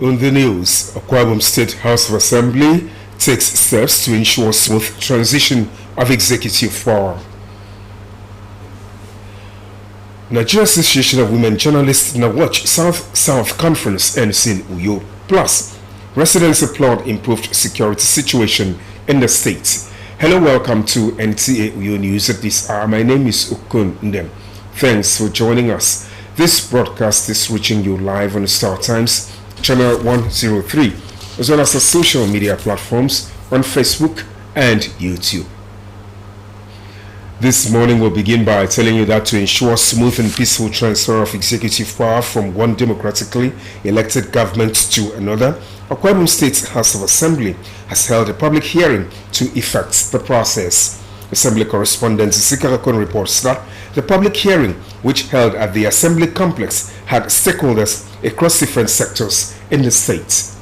On the news, Akwa Ibom State House of Assembly takes steps to ensure smooth transition of executive power. Nigeria Association of Women Journalists NAWAJ South Conference ends in Uyo. Plus, residents applaud improved security situation in the state. Hello, welcome to NTA Uyo News at this hour. My name is Okun Ndem. Thanks for joining us. This broadcast is reaching you live on Star Times, Channel 103, as well as the social media platforms on Facebook and YouTube. This morning we'll begin by telling you that to ensure smooth and peaceful transfer of executive power from one democratically elected government to another, Akwa Ibom State House of Assembly has held a public hearing to effect the process. Assembly correspondent Sika Okon reports that the public hearing, which held at the Assembly complex, had stakeholders across different sectors in the state.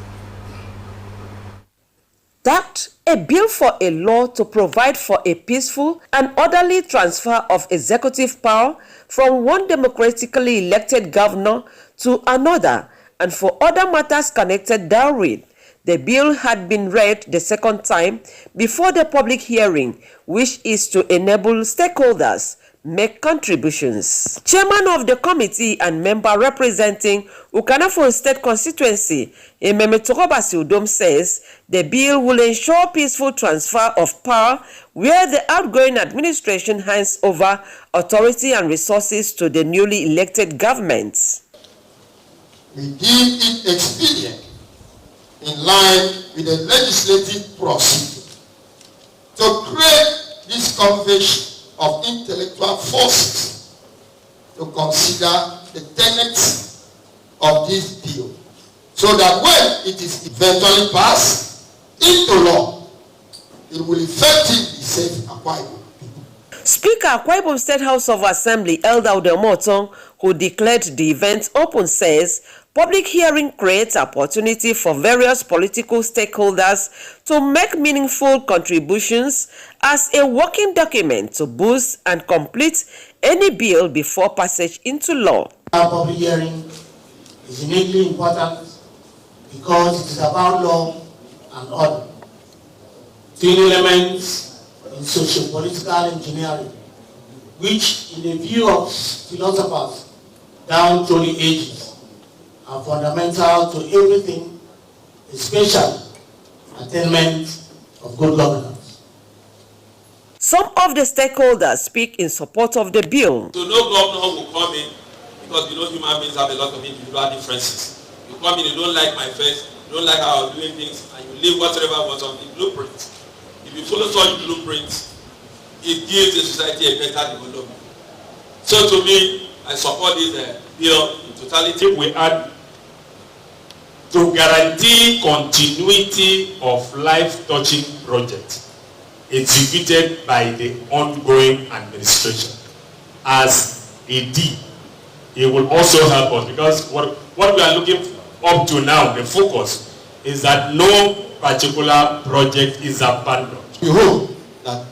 That a bill for a law to provide for a peaceful and orderly transfer of executive power from one democratically elected governor to another, and for other matters connected therewith. The bill had been read the second time before the public hearing, which is to enable stakeholders make contributions. Chairman of the committee and member representing Ukanafo State constituency, Ememe Torobasi Udom, says the bill will ensure peaceful transfer of power where the outgoing administration hands over authority and resources to the newly elected governments. We deem it expedient, in line with the legislative procedure, to create this convention of intellectual forces to consider the tenets of this bill, so that when it is eventually passed into law, it will effectively save Akwa Ibom people. Speaker Akwa Ibom State House of Assembly Elder Udemotong, who declared the event open, says public hearing creates opportunity for various political stakeholders to make meaningful contributions as a working document to boost and complete any bill before passage into law. Our public hearing is uniquely important because it is about law and order. Two elements in socio-political engineering, which in the view of philosophers down through the ages, are fundamental to everything, especially attainment of good governance. Some of the stakeholders speak in support of the bill. So no governor will come in, because human beings have a lot of individual differences. You come in, you don't like my face, you don't like how I'm doing things, and you leave whatever was on the blueprint. If you follow such blueprints, it gives the society a better development. So to me, I support this bill in totality. We add to guarantee continuity of life-touching projects executed by the ongoing administration. As a D, it will also help us, because what we are looking up to now, the focus is that no particular project is abandoned. We hope that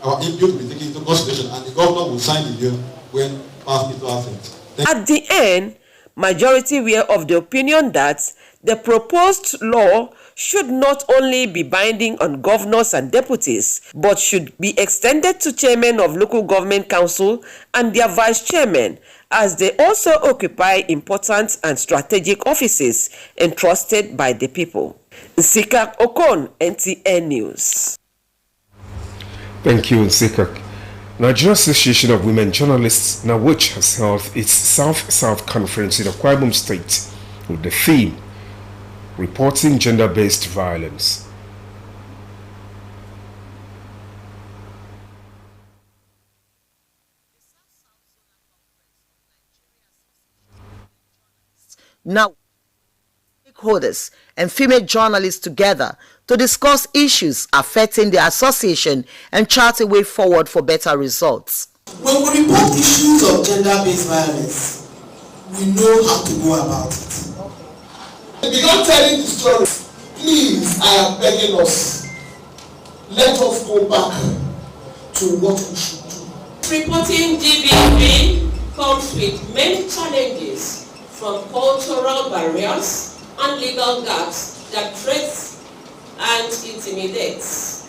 our input will be taken into consideration and the governor will sign the bill when passed into effect. At the end, majority were of the opinion that the proposed law should not only be binding on governors and deputies, but should be extended to chairmen of local government council and their vice chairmen, as they also occupy important and strategic offices entrusted by the people. Sika Okon, NTA News. Thank you, Nsikak. Nigeria Association of Women Journalists NAWAJ has held its South Conference in Akwa Ibom State with the theme Reporting Gender-Based Violence. Now, stakeholders and female journalists together to discuss issues affecting the association and chart a way forward for better results. When we report issues of gender-based violence, we know how to go about it. If you're not telling the story, please, I am begging us, let us go back to what we should do. Reporting GBV comes with many challenges, from cultural barriers and legal gaps that threats and intimidates.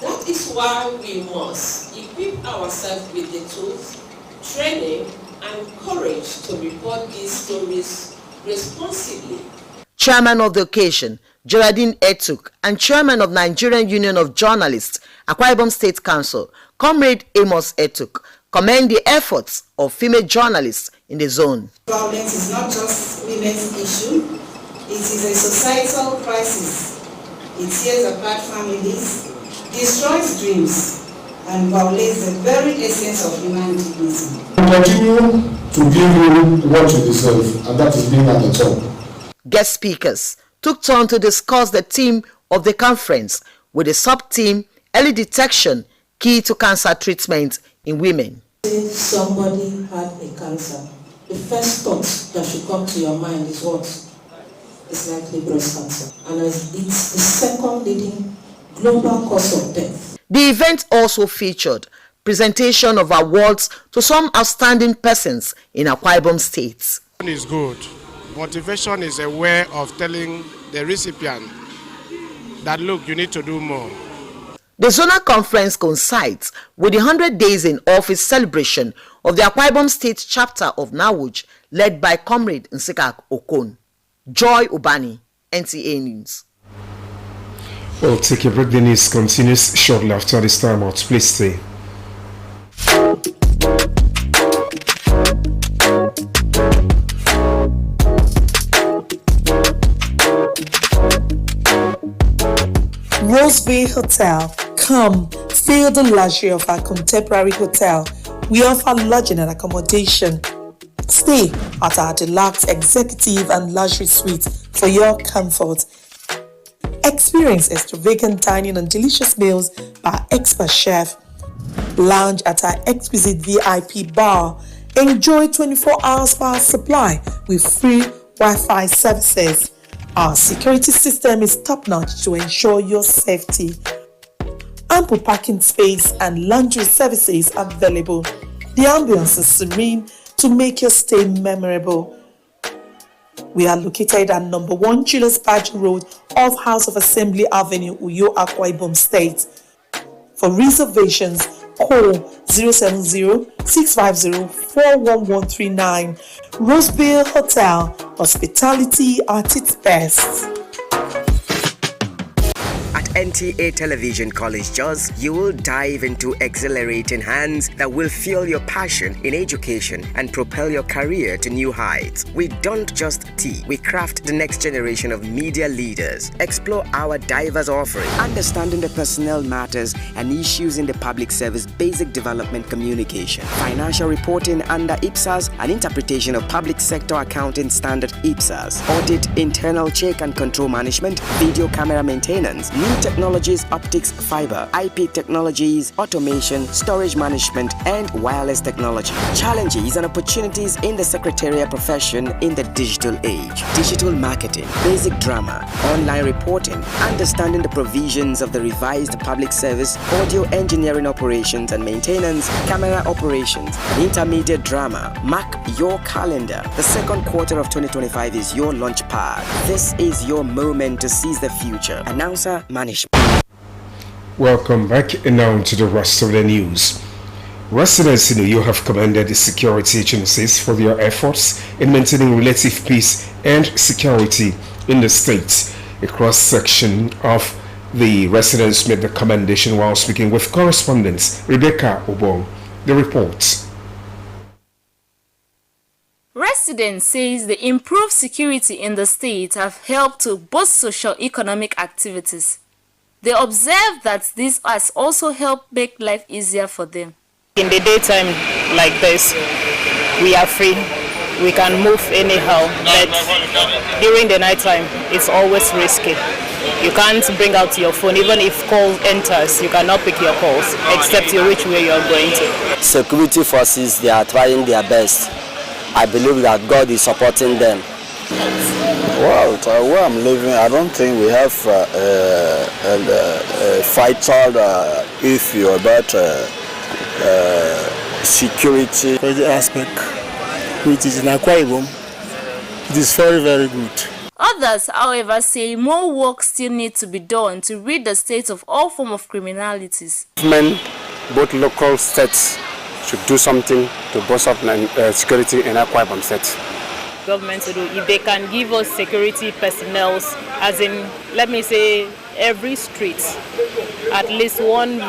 That is why we must equip ourselves with the tools, training, and courage to report these stories responsibly. Chairman of the occasion, Geraldine Etuk, and Chairman of Nigerian Union of Journalists, Akwa Ibom State Council, Comrade Amos Etuk, commend the efforts of female journalists in the zone. Violence is not just women's issue, it is a societal crisis. It tears apart families, destroys dreams, and violates the very essence of human dignity. We continue to give you what you deserve, and that is being at the top. Guest speakers took turn to discuss the theme of the conference with the sub-theme Early Detection, Key to Cancer Treatment in Women. If somebody had a cancer, the first thought that should come to your mind is what? It's likely breast cancer. And it's the second leading global cause of death. The event also featured presentation of awards to some outstanding persons in Akwa Ibom State. Is good. Motivation is a way of telling the recipient that, look, you need to do more. The zonal conference coincides with the 100 days in office celebration of the Akwa Ibom State chapter of NAWUJ, led by Comrade Nsikak Okon. Joy Ubani, NTA News. Well, take a break. The news continues shortly after this time out. Please stay. Rose Bay Hotel. Come, feel the luxury of our contemporary hotel. We offer lodging and accommodation. Stay at our deluxe executive and luxury suite for your comfort. Experience extravagant dining and delicious meals by expert chef. Lounge at our exquisite VIP bar. Enjoy 24-hour power supply with free Wi-Fi services. Our security system is top-notch to ensure your safety. Ample parking space and laundry services available. The ambience is serene to make your stay memorable. We are located at number 1 Julius Badger Road off House of Assembly Avenue, Uyo, Akwa Ibom State. For reservations, call 070-650-41139. Roseville Hotel, hospitality at its best. At NTA Television College Jos, you will dive into exhilarating hands that will fuel your passion in education and propel your career to new heights. We don't just teach, we craft the next generation of media leaders. Explore our diverse offering, understanding the personnel matters and issues in the public service, basic development communication, financial reporting under IPSAS, and interpretation of public sector accounting standard IPSAS, audit, internal check and control management, video camera maintenance, new technologies, optics, fiber, IP technologies, automation, storage management, and wireless technology. Challenges and opportunities in the secretarial profession in the digital age. Digital marketing, basic drama, online reporting, understanding the provisions of the revised public service, audio engineering operations and maintenance, camera operations, and intermediate drama. Mark your calendar. The second quarter of 2025 is your launch pad. This is your moment to seize the future. Announcer Management. Welcome back, and now to the rest of the news. Residents in Uyo have commended the security agencies for their efforts in maintaining relative peace and security in the state. A cross-section of the residents made the commendation while speaking with correspondent Rebecca Obong. The reports. Residents says the improved security in the state have helped to boost socio-economic activities. They observe that this has also helped make life easier for them. In the daytime like this, we are free. We can move anyhow, but during the nighttime, it's always risky. You can't bring out your phone. Even if call enters, you cannot pick your calls, except you reach where you are going to. Security forces, they are trying their best. I believe that God is supporting them. Well, where I'm living, I don't think we have a vital issue about security. For the aspect, which is in Akwa Ibom, it is very, very good. Others, however, say more work still needs to be done to rid the state of all forms of criminalities. Government, both local states, should do something to boost up security in Akwa Ibom State. Government to do, if they can give us security personnel, as in, let me say, every street, at least one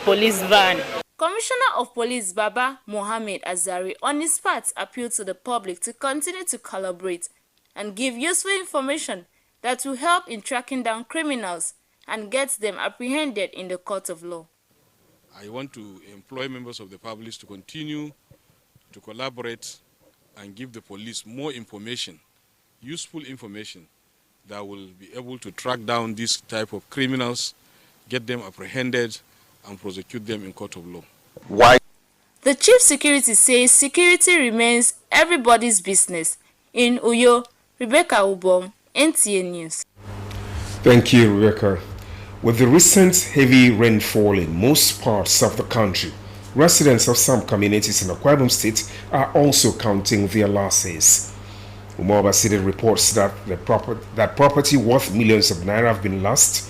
police van. Commissioner of Police Baba Mohammed Azari on his part appealed to the public to continue to collaborate and give useful information that will help in tracking down criminals and get them apprehended in the court of law. I want to employ members of the public to continue to collaborate and give the police more information, useful information that will be able to track down this type of criminals, get them apprehended and prosecute them in court of law. Why? The chief security says security remains everybody's business. In Uyo, Rebecca Ubom, NTA News. Thank you, Rebecca. With the recent heavy rainfall in most parts of the country, residents of some communities in Akwa Ibom State are also counting their losses. Umoba City reports that property worth millions of naira have been lost,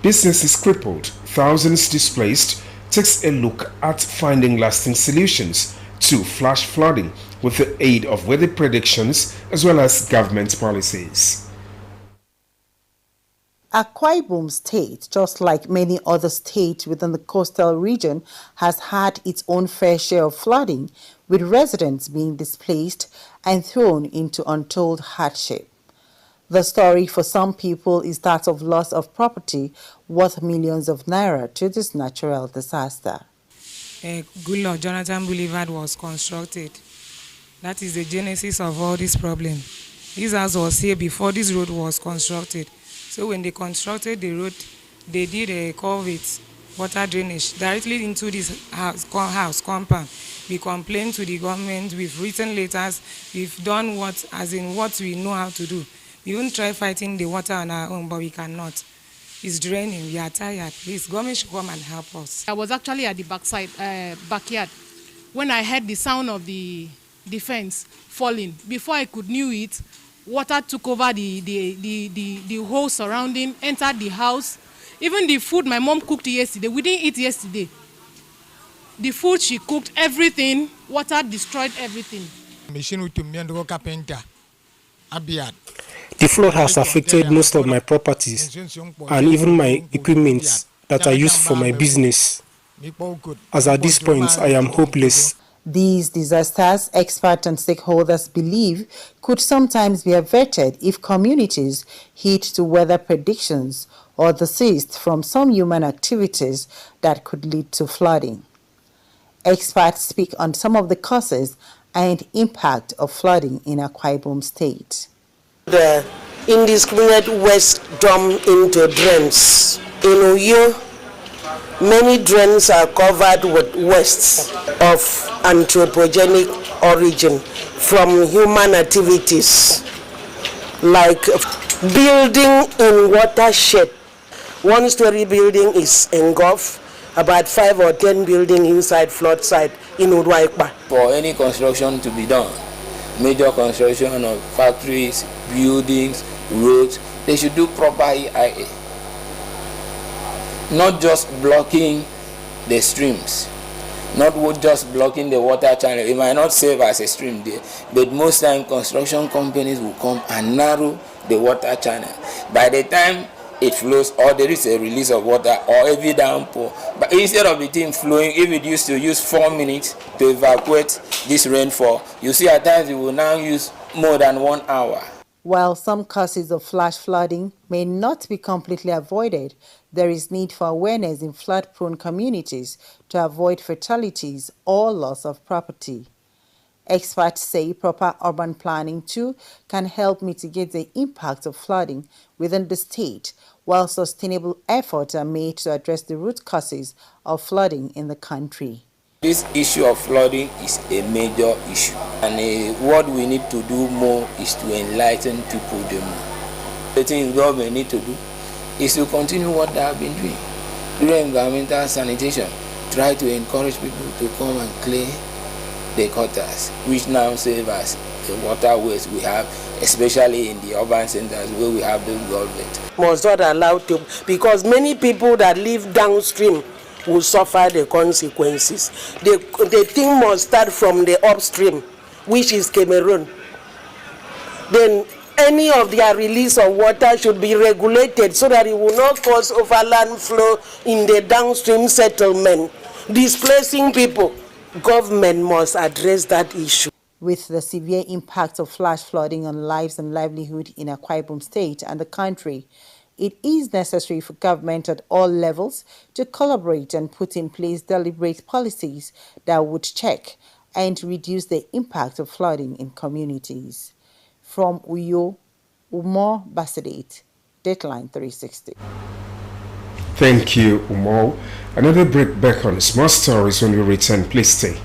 businesses crippled, thousands displaced. Takes a look at finding lasting solutions to flash flooding with the aid of weather predictions as well as government policies. Akwa Ibom State, just like many other states within the coastal region, has had its own fair share of flooding, with residents being displaced and thrown into untold hardship. The story for some people is that of loss of property worth millions of naira to this natural disaster. Goodluck Jonathan Boulevard was constructed. That is the genesis of all this problem. This house was here before this road was constructed. So when they constructed the road, they did a culvert, water drainage, directly into this house compound. We complained to the government, we've written letters, we've done what we know how to do. We won't try fighting the water on our own, but we cannot. It's draining, we are tired. Please, government should come and help us. I was actually at the backyard, when I heard the sound of the fence falling. Before I could knew it, water took over the whole surrounding, entered the house. Even the food my mom cooked yesterday, we didn't eat yesterday. The food she cooked, everything, water destroyed everything. The flood has affected most of my properties and even my equipment that I use for my business. As at this point, I am hopeless. These disasters, experts and stakeholders believe, could sometimes be averted if communities heed to weather predictions or desist from some human activities that could lead to flooding. Experts speak on some of the causes and impact of flooding in Akwa Ibom State. The indiscriminate waste dumped into drains. In Uyo, many drains are covered with wastes of anthropogenic origin from human activities, like building in watershed. One-story building is engulfed, about 5 or 10 buildings inside flood site in Udwaikpa. For any construction to be done, major construction of factories, buildings, roads, they should do proper EIA. Not just blocking the streams, not just blocking the water channel. It might not serve as a stream there, but most time construction companies will come and narrow the water channel. By the time it flows, or there is a release of water or heavy downpour, but instead of the thing flowing, if it used to use 4 minutes to evacuate this rainfall, you see at times it will now use more than 1 hour. While some causes of flash flooding may not be completely avoided, there is need for awareness in flood-prone communities to avoid fatalities or loss of property. Experts say proper urban planning too can help mitigate the impact of flooding within the state, while sustainable efforts are made to address the root causes of flooding in the country. This issue of flooding is a major issue, and what we need to do more is to enlighten people the more. The thing government need to do is to continue what they have been doing. During environmental sanitation, try to encourage people to come and clear the gutters, which now serve as waterways we have, especially in the urban centers where we have those culverts. Must not allow to, because many people that live downstream will suffer the consequences. The thing must start from the upstream, which is Cameroon. Then any of their release of water should be regulated so that it will not cause overland flow in the downstream settlement, displacing people. Government must address that issue. With the severe impact of flash flooding on lives and livelihood in Akwa Ibom State and the country, it is necessary for government at all levels to collaborate and put in place deliberate policies that would check and reduce the impact of flooding in communities. From Uyo, Umar Basadate, Deadline 360. Thank you, Umar. Another break back on small stories when we return. Please stay.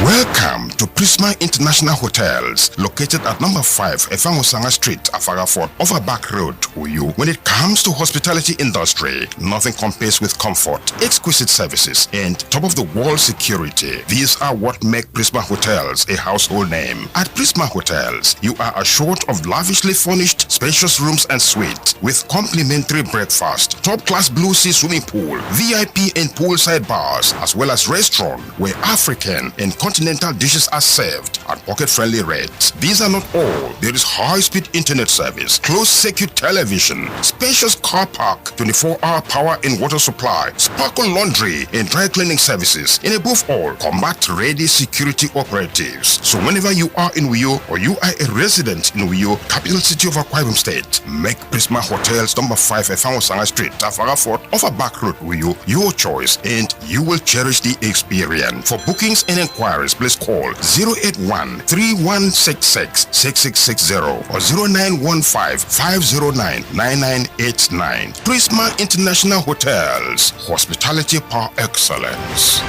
Welcome to Prisma International Hotels, located at number 5 Efangosanga Street, Afagafort, Overback Road, Uyu. When it comes to hospitality industry, nothing compares with comfort, exquisite services, and top-of-the-world security. These are what make Prisma Hotels a household name. At Prisma Hotels, you are assured of lavishly furnished, spacious rooms and suites with complimentary breakfast, top-class Blue Sea swimming pool, VIP and poolside bars, as well as restaurant where African and continental dishes are served at pocket-friendly rates. These are not all. There is high-speed internet service, closed-circuit television, spacious car park, 24-hour power and water supply, sparkle laundry and dry cleaning services, and above all, combat-ready security operatives. So whenever you are in Uyo or you are a resident in Uyo, capital city of Akwa Ibom State, make Prisma Hotels number 5 Efangosanga Street, Afagafort, Overback Road, Uyo, your choice, and you will cherish the experience. For bookings and inquiries, please call 081-3166-6660 or 0915-509-9989. Prisma International Hotels, hospitality par excellence.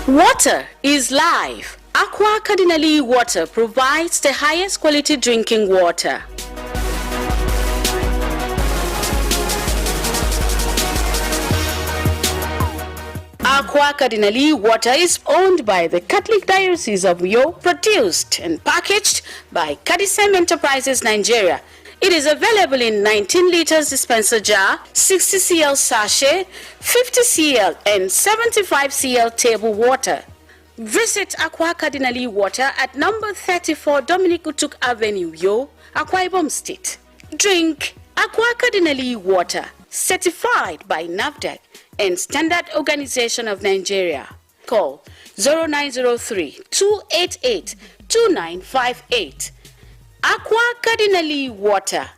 Water is life. Aqua Cardinali Water provides the highest quality drinking water. Aqua Cardinali Water is owned by the Catholic Diocese of Uyo, produced and packaged by Cadisem Enterprises Nigeria. It is available in 19 liters dispenser jar, 60 cl sachet, 50 cl and 75 cl table water. Visit Aqua Cardinali Water at number 34 Dominic Utuk Avenue, Uyo, Akwa Ibom State. Drink Aqua Cardinali Water, certified by NAFDAC and Standard Organization of Nigeria. Call 0903-288-2958. Aqua Cardinali Water.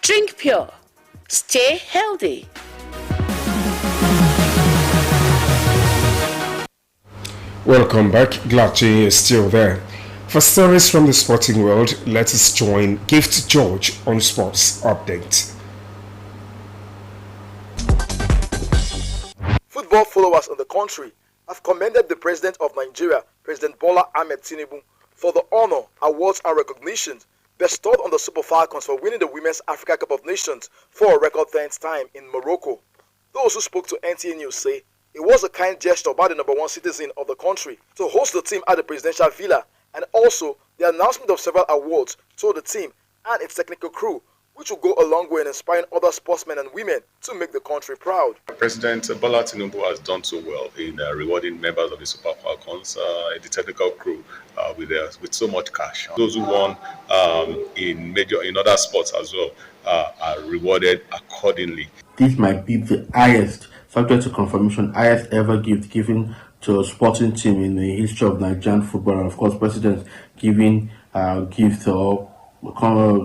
Drink pure. Stay healthy. Welcome back. Glad you're still there. For stories from the sporting world, let us join Gift George on Sports Update. Football followers in the country have commended the President of Nigeria, President Bola Ahmed Tinubu, for the honor, awards and recognitions bestowed on the Super Falcons for winning the Women's Africa Cup of Nations for a record 10th time in Morocco. Those who spoke to NTA News say it was a kind gesture by the number one citizen of the country to host the team at the presidential villa, and also the announcement of several awards to the team and its technical crew, which will go a long way in inspiring other sportsmen and women to make the country proud. President Bola Tinubu has done so well in rewarding members of the Super Falcons, the technical crew, with so much cash. Those who won in other sports as well are rewarded accordingly. This might be the highest, subject to confirmation, highest ever gift given to a sporting team in the history of Nigerian football. And of course, President giving gift or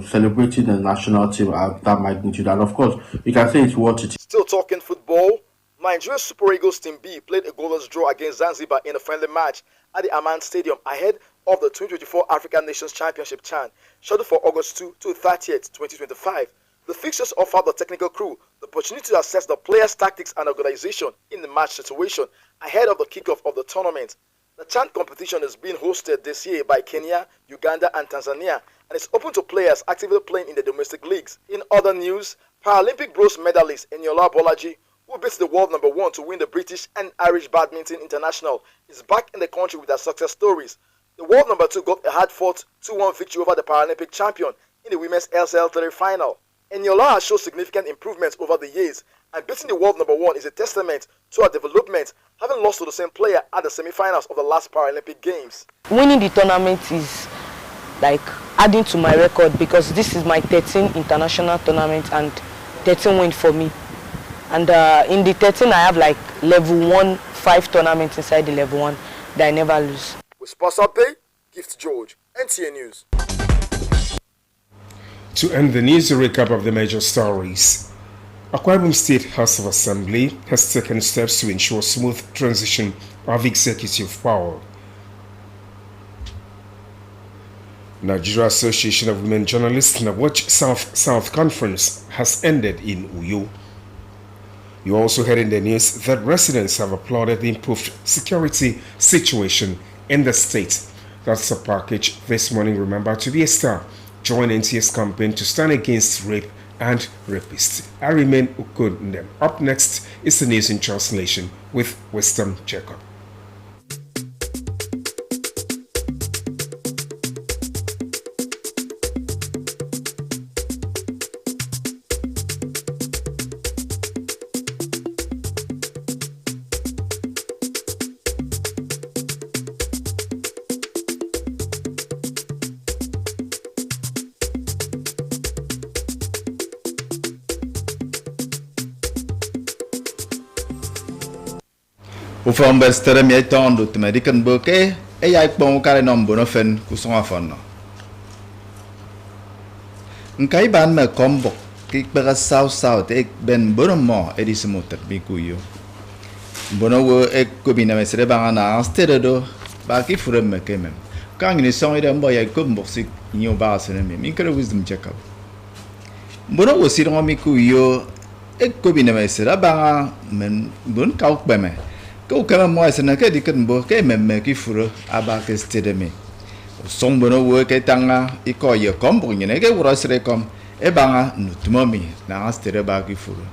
celebrating the national team at that magnitude, and of course we can say it's what it is. Still talking football, Nigeria's Super Eagles Team B played a goalless draw against Zanzibar in a friendly match at the Aman Stadium ahead of the 2024 African Nations Championship CHAN, scheduled for August 2 to 30th, 2025. The fixtures offered the technical crew the opportunity to assess the players' tactics and organization in the match situation ahead of the kickoff of the tournament. The CHAN competition is being hosted this year by Kenya, Uganda and Tanzania, and it's open to players actively playing in the domestic leagues. In other news, Paralympic bronze medalist Eniola Bolaji, who beats the world number 1 to win the British and Irish Badminton International, is back in the country with her success stories. The world number 2 got a hard-fought 2-1 victory over the Paralympic champion in the women's LCL3 final. Eniola has shown significant improvements over the years, and beating the world number 1 is a testament to her development, having lost to the same player at the semi-finals of the last Paralympic Games. Winning the tournament is like adding to my record because this is my 13th international tournament and 13 win for me. And in the 13 I have like level 1, 5 tournaments inside the level 1 that I never lose. With Sports Update, Gift George, NTA News. To end the news, a recap of the major stories. Akwa Ibom State House of Assembly has taken steps to ensure smooth transition of executive power. Nigeria Association of Women Journalists NAWAJ South Conference has ended in Uyo. You also heard in the news that residents have applauded the improved security situation in the state. That's a package this morning. Remember to be a star. Join NTA's campaign to stand against rape and rapists. I remain Ukundem. Up next is the news in translation with Wisdom Jacob. Ufombe stere mi etondo te medican boke e ya ikpon kare no mbono fen kuson afono. Nkai ban me kombo ki bega south ek ben bono mo edisimoter bikuyo. Bono wo ek kobina mesere bangana stere do ba ki fure me kemem. Kang ni son ide mbo ya kombo sik nyo ba sene me mi kare wisdom check-up. Bono wo sirongo mikuyo ek kobina mesere banga men bon kauk beme. Kau kena muas nak diken bo ke memme ki furo aba ke stedeme song bono wo ke tanga iko ye kombo nyene ke wura sre kom e banga nutmomi na stere ba ki furo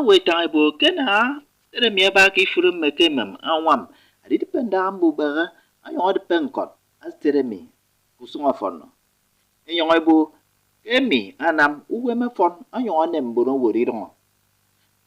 we tai bo ke na stere me ba ki furo me ke mem anwam adi dependa ambu ba ayo de penkot astere me kusunga fono enyo bo ke mi anam uwe me fon ayo nem bono wo ri ron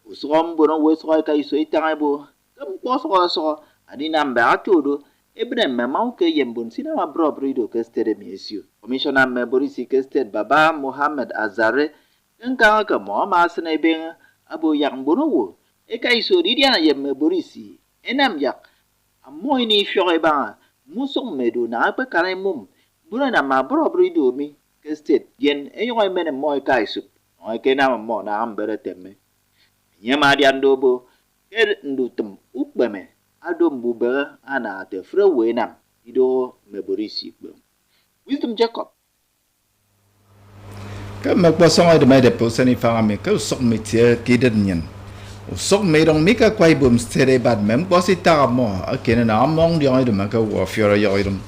Usom bono we so ka iso itanga bo kam ko so ani namba atodo ebre mema ke yembon sina ma bro brido ke stere miesio commissioner me borisi ke state baba Mohammed Azare nka ka mo ma sene ben abo yang bono wo e ka iso di dia yemme borisi enam yak amoy ni fiore ba musong medo na pa kanai mum bono na ma bro brido mi ke state yen e yoy mene moy ka iso o ke na mo na ambere temme Nyama di andobo ke ndutum ukbeme ado mbube ana te frewe nam ido meborisi gbe Wisdom Jacob ke me posong de me de posani fami ke sok metie kiden nyen sok me dong mika kwai bum stere bad mem posita mo akene na among di de me ke wo fiora yoidum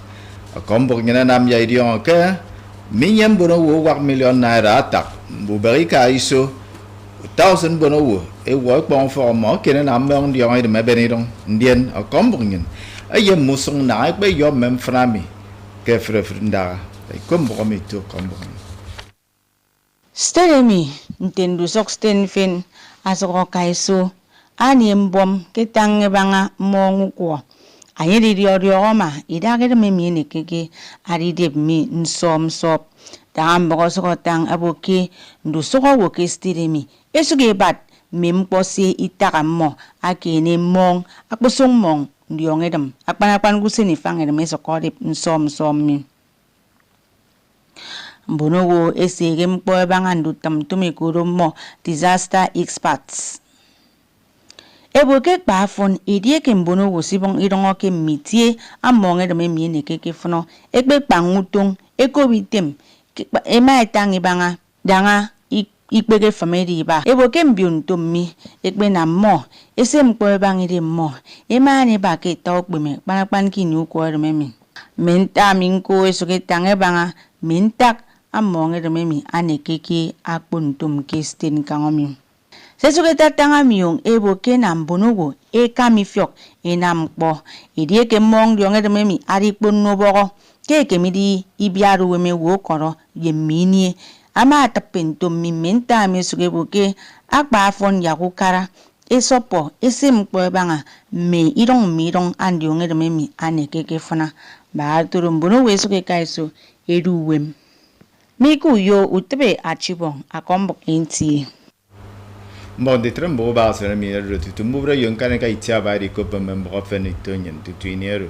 akombok nyena nam ya idion ke minyem bono wo 1 million naira tak mbuberi ka iso 1000 bono wo e wo kpong for mo kene na mong di de me benidong ndien akombok nyen ayem musong na be yo mem frami ke frefrinda e kombok mi to kombok Stelemi ntendu sok stenfen asoko kaiso ani mbom ketange banga mongu ko ayedi dio ma idage de memi ne keke ari de mi nsom sop tambo soko tang aboki ndu soko wo ke stelemi esuge bat mem posi itagammo akene mong akbosong mong ndiongedam akpanapan kusini fangedam soko de nsom mi Mbonowo esege mkpo bangandu tamtumi kurumo disaster experts. Eboke kpafon idie ke mbonowo sibong idongo ke mitie amonge de memi ne keke fono ekbe kpangutong ekobitem ema etangi banga danga ikpege famedi ba eboke mbiunto mi ekbe na mo ese mkpo bangide mo ema ne ba ke tokbeme kpanakpan ki ni ukwo de memi menta minko esoke tange banga mintak among the memi anekeke akpuntum kestin kangomi. Sesugeta tangamiung ebo kenam bonugo e kamifiok enam po idie mong yonge the memi arikpon noboro ke midi ibiaru weme wokoro yemini ama tapintum mimenta mesugeboke akpa afon yakukara esopo esim banga me irong and yonge the memi anekeke fana ba turumbuno wesuke kaiso eduwem miku yo utebe achibong akombok enti Bon de trembo ba sera mi ru tu mubra yon kan ka itia ba ri ko pem mo fenitoyen tu tuinero